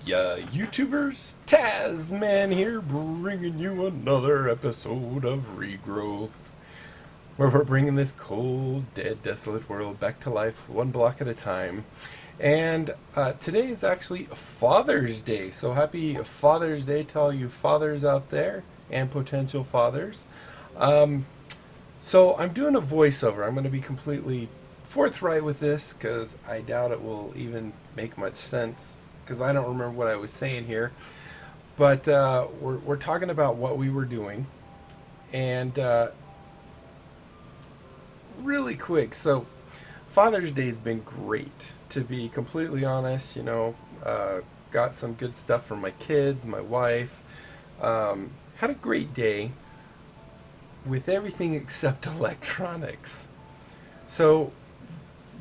Yeah, YouTubers, Tasman here, bringing you another episode of Regrowth, where we're bringing this cold, dead, desolate world back to life one block at a time. And today is actually Father's Day, so happy Father's Day to all you fathers out there and potential fathers. Um, so I'm doing a voiceover. I'm going to be completely forthright with this because I doubt it will even make much sense because I don't remember what I was saying here. But we're talking about what we were doing. And really quick, so Father's Day has been great, to be completely honest. Got some good stuff from my kids, my wife. Had a great day with everything except electronics. So,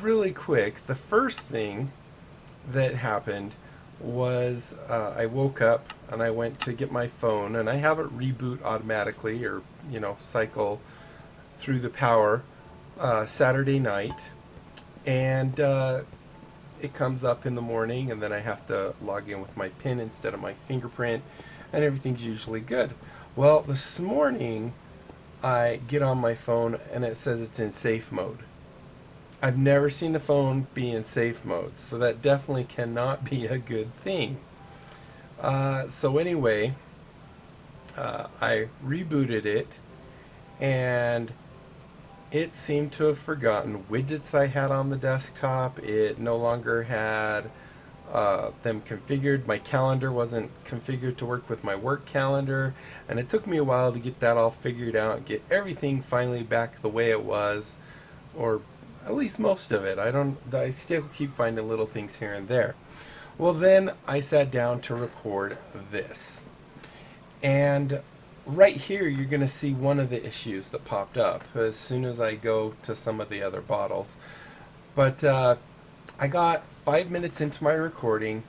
really quick, the first thing that happened was I woke up and I went to get my phone, and I have it reboot automatically, or cycle through the power Saturday night, and it comes up in the morning, and then I have to log in with my PIN instead of my fingerprint, and everything's usually good. Well, this morning I get on my phone and it says it's in safe mode. I've never seen the phone be in safe mode, so that definitely cannot be a good thing. So anyway, I rebooted it, and it seemed to have forgotten widgets I had on the desktop. It no longer had them configured. My calendar wasn't configured to work with my work calendar, and it took me a while to get that all figured out, get everything finally back the way it was, or at least most of it. I still keep finding little things here and there. Well, then I sat down to record this. And right here, you're going to see one of the issues that popped up as soon as I go to some of the other bottles. But I got 5 minutes into my recording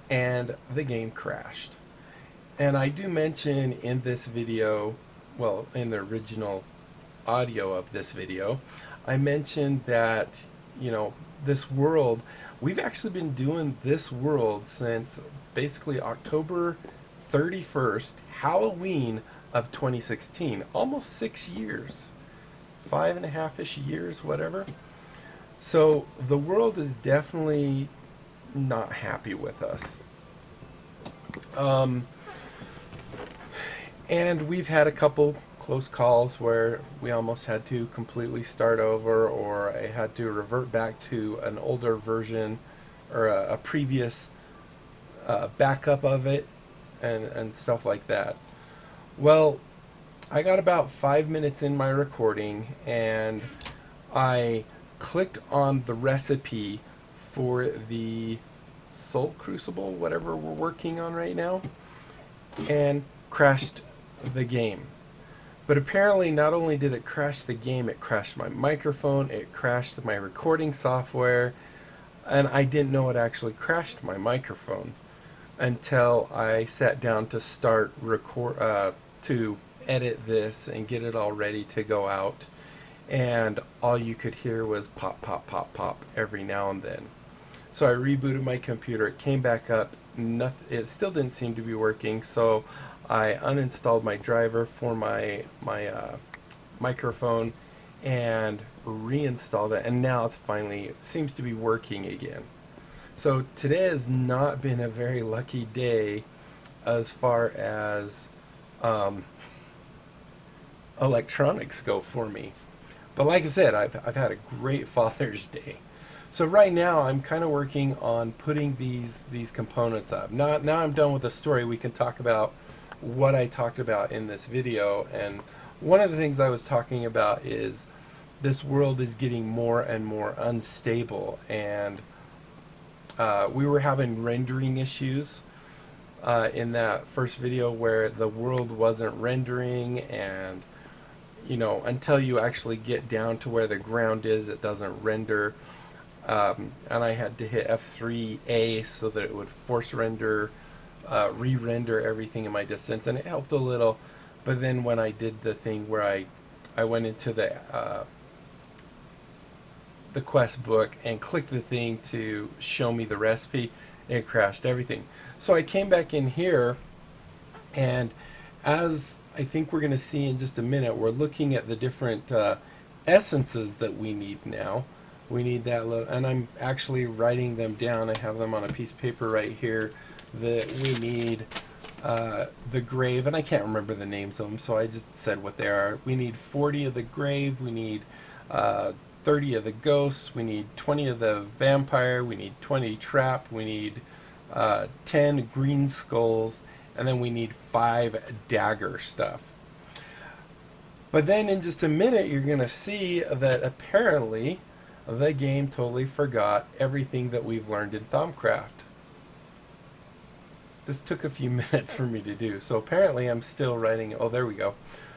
and the game crashed. And I do mention in this video, well, in the original audio of this video, I mentioned that, this world, we've actually been doing this world since basically October 31st, Halloween of 2016, almost 6 years, 5.5-ish years, whatever. So the world is definitely not happy with us. And we've had a couple close calls where we almost had to completely start over, or I had to revert back to an older version or a previous backup of it, and stuff like that. Well, I got about 5 minutes in my recording, and I clicked on the recipe for the Soul Crucible, whatever we're working on right now, and crashed the game. But apparently, not only did it crash the game, it crashed my microphone, it crashed my recording software, and I didn't know it actually crashed my microphone until I sat down to start to edit this and get it all ready to go out. And all you could hear was pop, pop, pop, pop every now and then. So I rebooted my computer, it came back up, it still didn't seem to be working, so I uninstalled my driver for my microphone and reinstalled it, and now it's finally seems to be working again. So today has not been a very lucky day as far as electronics go for me. But like I said, I've had a great Father's Day. So right now I'm kind of working on putting these components up. Now I'm done with the story, we can talk about what I talked about in this video. And one of the things I was talking about is this world is getting more and more unstable, and we were having rendering issues in that first video where the world wasn't rendering, and until you actually get down to where the ground is, it doesn't render. And I had to hit F3A so that it would force render, re-render everything in my distance, and it helped a little. But then when I did the thing where I went into the quest book and clicked the thing to show me the recipe, It crashed everything. So I came back in here, and as I think we're going to see in just a minute, we're looking at the different essences that we need now. We need that little, and I'm actually writing them down. I have them on a piece of paper right here that we need the grave, and I can't remember the names of them, so I just said what they are. We need 40 of the grave, we need 30 of the ghosts, we need 20 of the vampire, we need 20 trap, we need 10 green skulls, and then we need 5 dagger stuff. But then in just a minute, you're going to see that apparently the game totally forgot everything that we've learned in Thaumcraft. This took a few minutes for me to do, so apparently I'm still writing. Oh, there we go.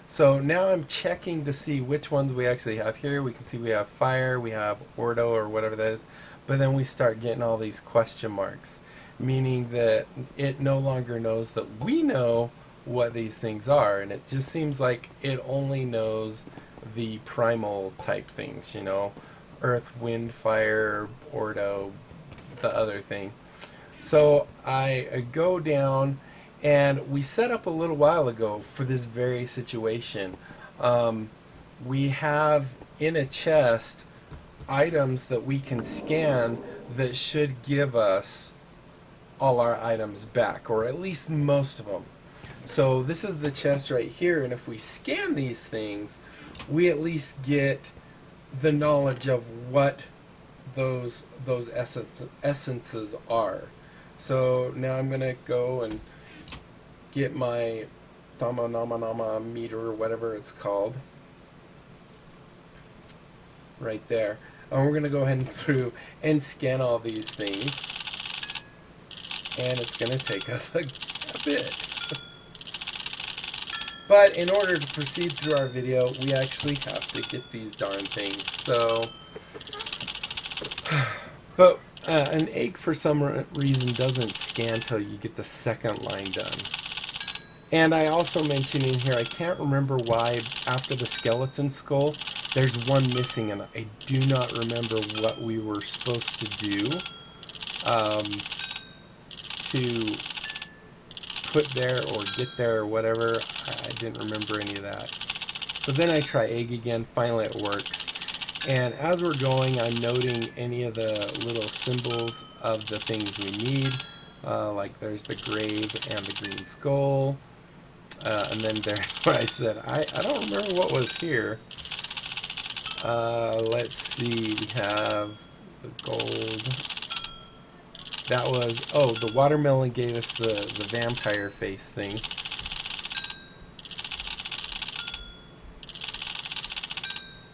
So now I'm checking to see which ones we actually have here. We can see we have fire, we have ordo or whatever that is, but then we start getting all these question marks, meaning that it no longer knows that we know what these things are, and it just seems like it only knows the primal type things, you know, earth, wind, fire, ordo, the other thing. So I go down, and we set up a little while ago for this very situation. We have in a chest items that we can scan that should give us all our items back, or at least most of them. So this is the chest right here, and if we scan these things, we at least get the knowledge of what those essences are. So now I'm gonna go and get my Thaumcraft meter, or whatever it's called, right there, and we're gonna go ahead and through and scan all these things, and it's gonna take us a bit. But in order to proceed through our video, we actually have to get these darn things. So, but an egg for some reason doesn't scan till you get the second line done. And I also mentioned in here, I can't remember why after the skeleton skull, there's one missing, and I do not remember what we were supposed to do to put there or get there or whatever. I didn't remember any of that. So then I try egg again. Finally it works. And as we're going, I'm noting any of the little symbols of the things we need. Like there's the grave and the green skull. And then there, where I said, I don't remember what was here. Let's see, we have the gold. That was, oh, the watermelon gave us the vampire face thing.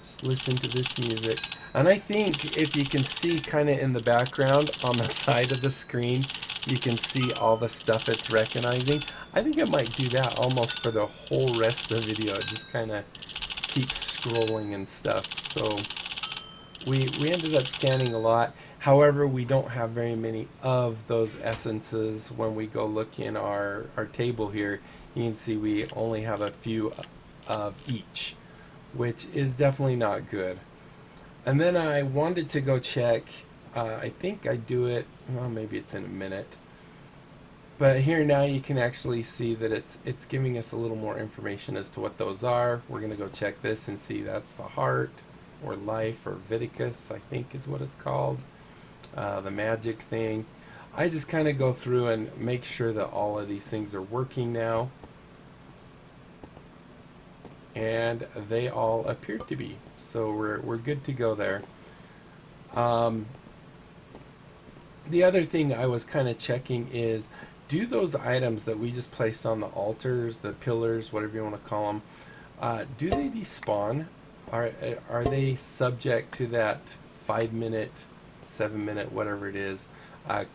Just listen to this music. And I think if you can see kind of in the background on the side of the screen, you can see all the stuff it's recognizing. I think it might do that almost for the whole rest of the video. It just kind of keeps scrolling and stuff. So we ended up scanning a lot. However, we don't have very many of those essences. When we go look in our table here, you can see we only have a few of each, which is definitely not good. And then I wanted to go check, I think I do it, well, maybe it's in a minute. But here now you can actually see that it's giving us a little more information as to what those are. We're going to go check this and see that's the heart, or life, or Viticus, I think is what it's called. The magic thing. I just kind of go through and make sure that all of these things are working now. And they all appear to be. So we're good to go there. The other thing I was kind of checking is, do those items that we just placed on the altars, the pillars, whatever you want to call them, do they despawn? Are they subject to that 5-minute, 7-minute, whatever it is,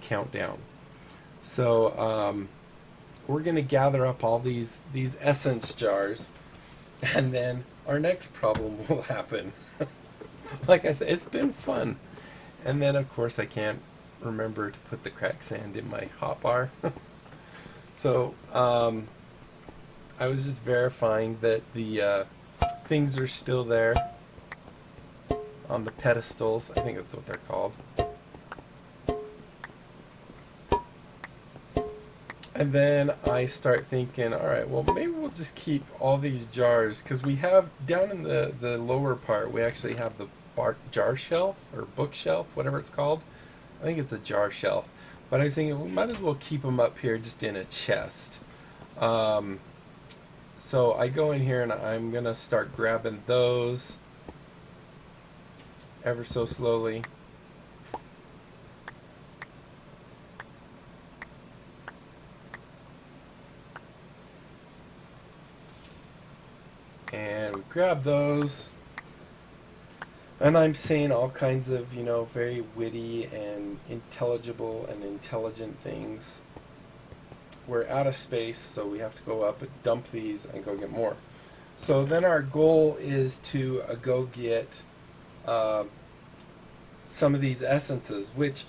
countdown? So we're going to gather up all these essence jars, and then our next problem will happen. Like I said, it's been fun. And then, of course, I can't remember to put the cracked sand in my hotbar. So I was just verifying that the things are still there on the pedestals. I think that's what they're called. And then I start thinking, all right, well, maybe we'll just keep all these jars, because we have down in the lower part, we actually have the jar shelf or bookshelf, whatever it's called. I think it's a jar shelf. But I was thinking we might as well keep them up here just in a chest. Um, so I go in here and I'm going to start grabbing those ever so slowly. And we grab those. And I'm saying all kinds of, very witty and intelligible and intelligent things. We're out of space, so we have to go up and dump these and go get more. So then our goal is to go get some of these essences, which,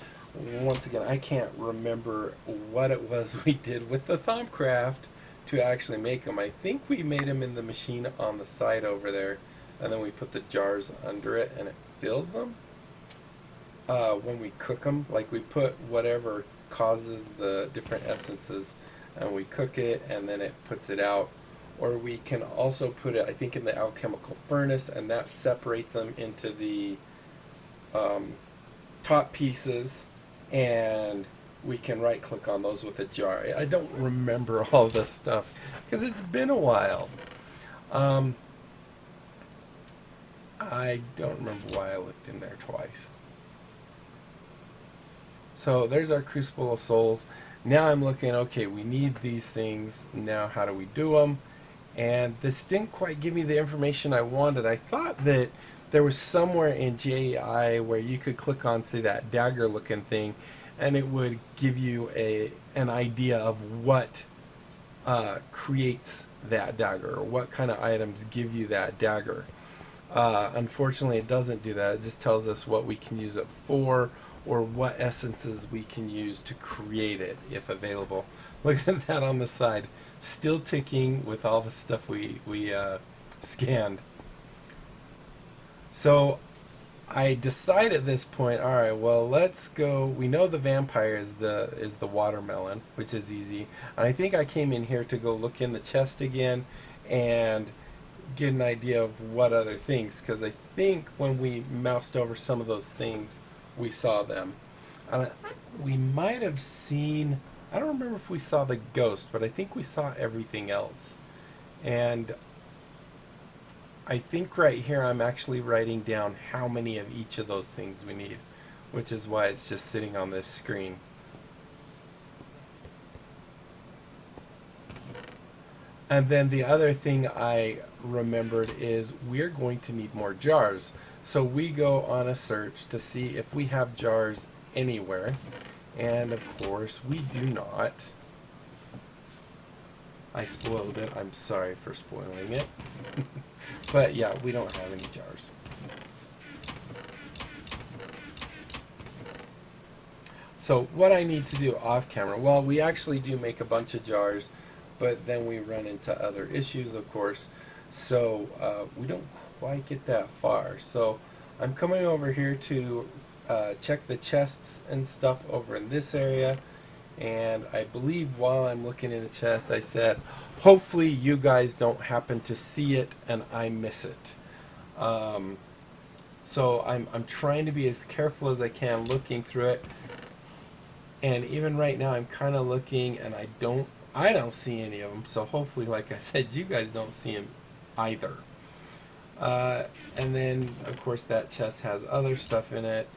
once again, I can't remember what it was we did with the Thaumcraft to actually make them. I think we made them in the machine on the side over there, and then we put the jars under it and it fills them. When we cook them, like we put whatever causes the different essences and we cook it and then it puts it out. Or we can also put it, I think, in the alchemical furnace, and that separates them into the top pieces, and we can right click on those with a jar. I don't remember all this stuff because it's been a while. I don't remember why I looked in there twice. So there's our Crucible of Souls. Now I'm looking, okay, we need these things. Now how do we do them? And this didn't quite give me the information I wanted. I thought that there was somewhere in JEI where you could click on, say, that dagger looking thing, and it would give you an idea of what creates that dagger, or what kind of items give you that dagger. Unfortunately, it doesn't do that. It just tells us what we can use it for, or what essences we can use to create it, if available. Look at that on the side. Still ticking with all the stuff we scanned. So I decide at this point, all right, well, let's go. We know the vampire is the watermelon, which is easy. And I think I came in here to go look in the chest again and get an idea of what other things, because I think when we moused over some of those things, we saw them. We might have seen, I don't remember if we saw the ghost, but I think we saw everything else. And I think right here I'm actually writing down how many of each of those things we need, which is why it's just sitting on this screen. And then the other thing I remembered is we're going to need more jars. So we go on a search to see if we have jars anywhere. And of course we do not. I spoiled it. I'm sorry for spoiling it. But yeah, we don't have any jars. So what I need to do off camera, well, we actually do make a bunch of jars, but then we run into other issues, of course. So we don't quite get that far. So I'm coming over here to check the chests and stuff over in this area. And I believe while I'm looking in the chest, I said, hopefully you guys don't happen to see it and I miss it. So I'm trying to be as careful as I can looking through it. And even right now, I'm kind of looking and I don't see any of them. So hopefully, like I said, you guys don't see them either. And then, of course, that chest has other stuff in it.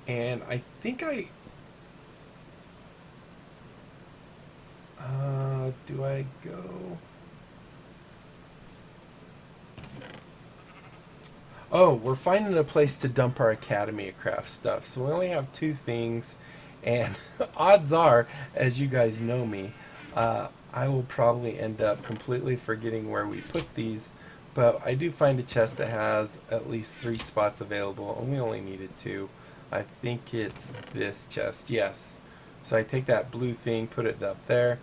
And I think do I go? Oh, we're finding a place to dump our Academy of Craft stuff. So we only have 2 things. And odds are, as you guys know me, I will probably end up completely forgetting where we put these. But I do find a chest that has at least 3 spots available. And we only needed 2. I think it's this chest. Yes. So I take that blue thing, put it up there,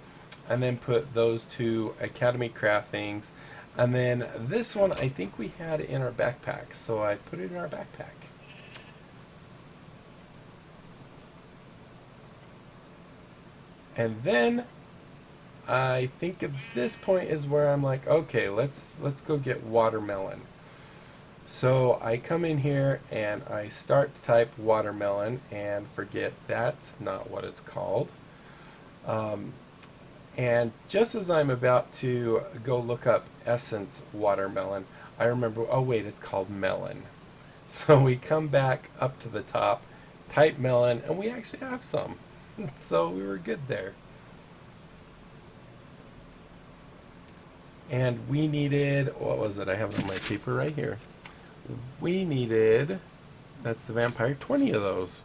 and then put those 2 Academy Craft things. And then this one I think we had in our backpack, so I put it in our backpack. And then I think at this point is where I'm like, okay, let's go get watermelon. So I come in here and I start to type watermelon and forget that's not what it's called. Um, and just as I'm about to go look up essence watermelon, I remember, oh wait, it's called melon. So we come back up to the top, type melon, and we actually have some. So we were good there. And we needed, what was it? I have it on my paper right here. We needed, that's the vampire, 20 of those.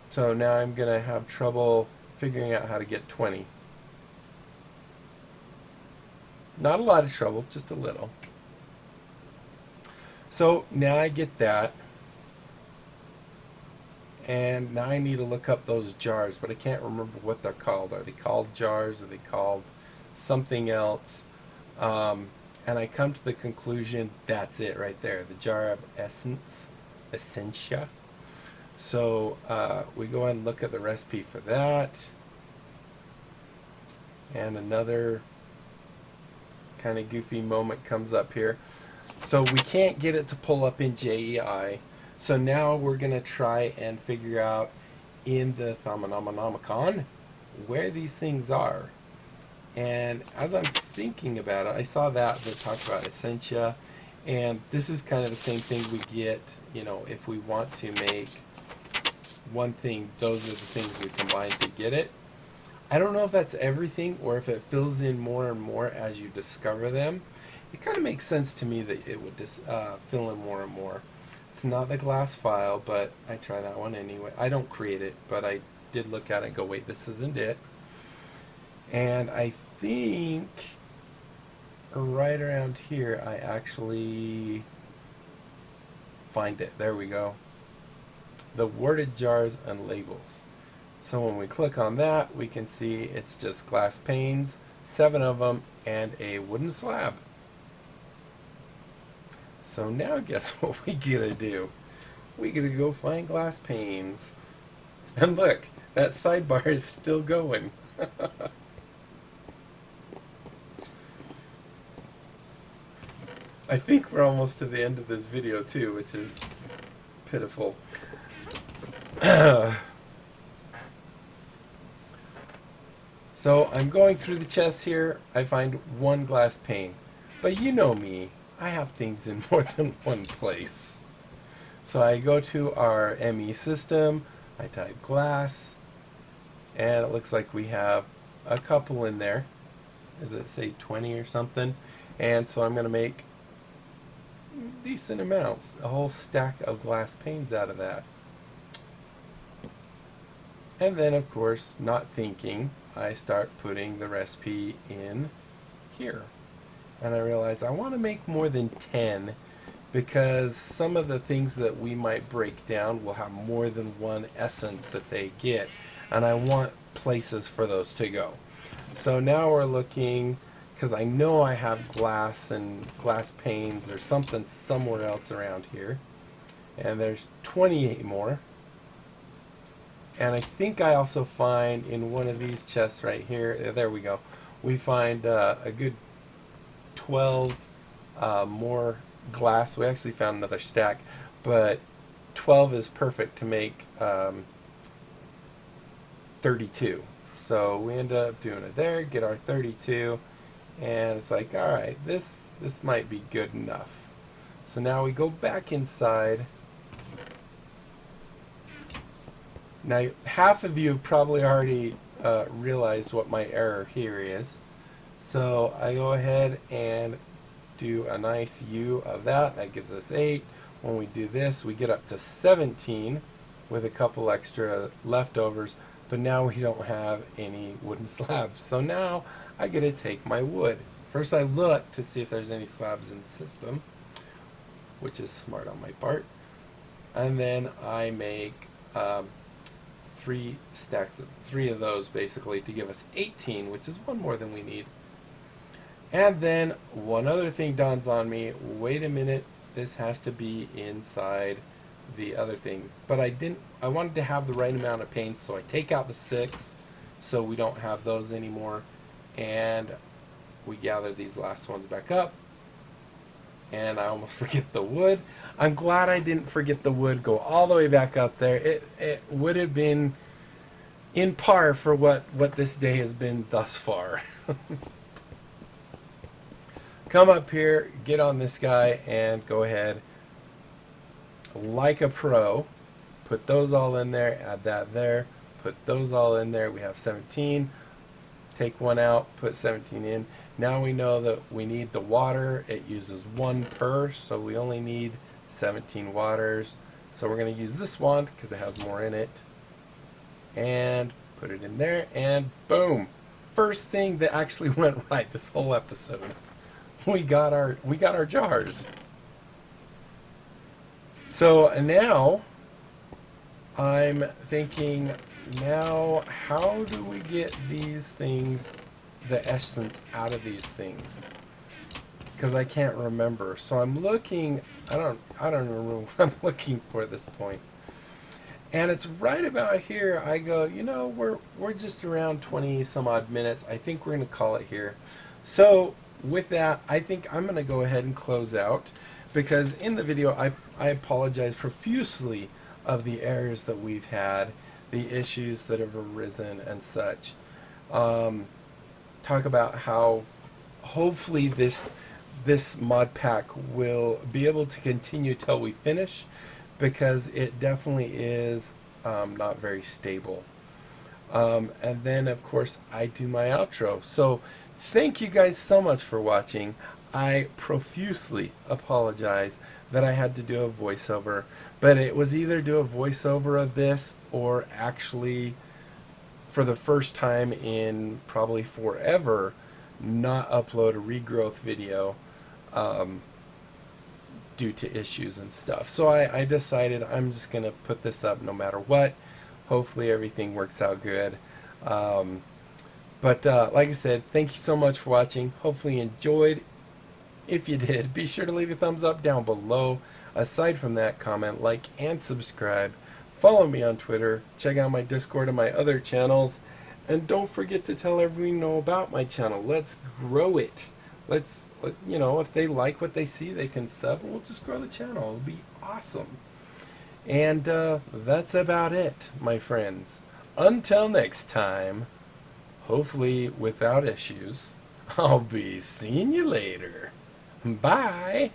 So now I'm going to have trouble figuring out how to get 20. Not a lot of trouble, just a little. So now I get that. And now I need to look up those jars, but I can't remember what they're called. Are they called jars? Are they called something else? And I come to the conclusion, that's it right there. The jar of essentia. So we go ahead and look at the recipe for that. And another kind of goofy moment comes up here. So we can't get it to pull up in JEI. So now we're going to try and figure out in the Thaumonomicon where these things are. And as I'm thinking about it, I saw that talked about essentia. And this is kind of the same thing we get, you know, if we want to make one thing, those are the things we combine to get it. I don't know if that's everything or if it fills in more and more as you discover them. It kind of makes sense to me that it would just fill in more and more. It's not the glass file, but I try that one anyway. I don't create it, but I did look at it and go, wait, this isn't it. And I think right around here, I actually find it. There we go. The worded jars and labels. So when we click on that, we can see it's just glass panes, 7 of them, and a wooden slab. So now guess what we gotta do? We gotta go find glass panes. And look, that sidebar is still going. I think we're almost to the end of this video too, which is pitiful. So I'm going through the chests here. I find one glass pane. But you know me, I have things in more than one place. So I go to our ME system, I type glass, and it looks like we have a couple in there. Does it say 20 or something? And so I'm going to make decent amounts, a whole stack of glass panes out of that. And then, of course, not thinking, I start putting the recipe in here. And I realize I want to make more than 10 because some of the things that we might break down will have more than one essence that they get. And I want places for those to go. So now we're looking, because I know I have glass and glass panes or something somewhere else around here. And there's 28 more. And I think I also find in one of these chests right here, there we go, we find a good 12 more glass. We actually found another stack, but 12 is perfect to make 32. So we end up doing it there, get our 32, and it's like, all right, this might be good enough. So now we go back inside. Now, half of you have probably already realized what my error here is. So I go ahead and do a nice U of that. That gives us 8. When we do this, we get up to 17 with a couple extra leftovers. But now we don't have any wooden slabs. So now I get to take my wood. First I look to see if there's any slabs in the system, which is smart on my part. And then I make 3 stacks of 3 of those basically to give us 18, which is one more than we need. And then one other thing dawns on me. Wait a minute, this has to be inside the other thing. But I wanted to have the right amount of paints, so I take out the 6 so we don't have those anymore. And we gather these last ones back up. And I almost forget the wood. I'm glad I didn't forget the wood, go all the way back up there. It would have been in par for what this day has been thus far. Come up here, get on this guy, and go ahead, like a pro, put those all in there, add that there, put those all in there. We have 17. Take one out, put 17 in. Now we know that we need the water. It uses 1 per, so we only need 17 waters. So we're going to use this wand because it has more in it. And put it in there, and boom. First thing that actually went right this whole episode. We got our jars. So now I'm thinking, now how do we get these things, the essence out of these things? Because I can't remember. So I'm looking, I don't remember what I'm looking for at this point. And it's right about here. I go, you know, we're just around 20 some odd minutes. I think we're going to call it here. So with that, I think I'm going to go ahead and close out, because in the video I apologize profusely of the errors that we've had, the issues that have arisen and such. Talk about how hopefully this mod pack will be able to continue till we finish, because it definitely is not very stable. And then of course I do my outro. So thank you guys so much for watching. I profusely apologize that I had to do a voiceover, but it was either do a voiceover of this or actually, for the first time in probably forever, not upload a regrowth video due to issues and stuff. So I decided I'm just going to put this up no matter what. Hopefully everything works out good. But like I said, thank you so much for watching. Hopefully you enjoyed. If you did, be sure to leave a thumbs up down below. Aside from that, comment, like, and subscribe. Follow me on Twitter. Check out my Discord and my other channels. And don't forget to tell everyone you know about my channel. Let's grow it. You know, if they like what they see, they can sub, and we'll just grow the channel. It'll be awesome. And that's about it, my friends. Until next time, hopefully without issues, I'll be seeing you later. Bye.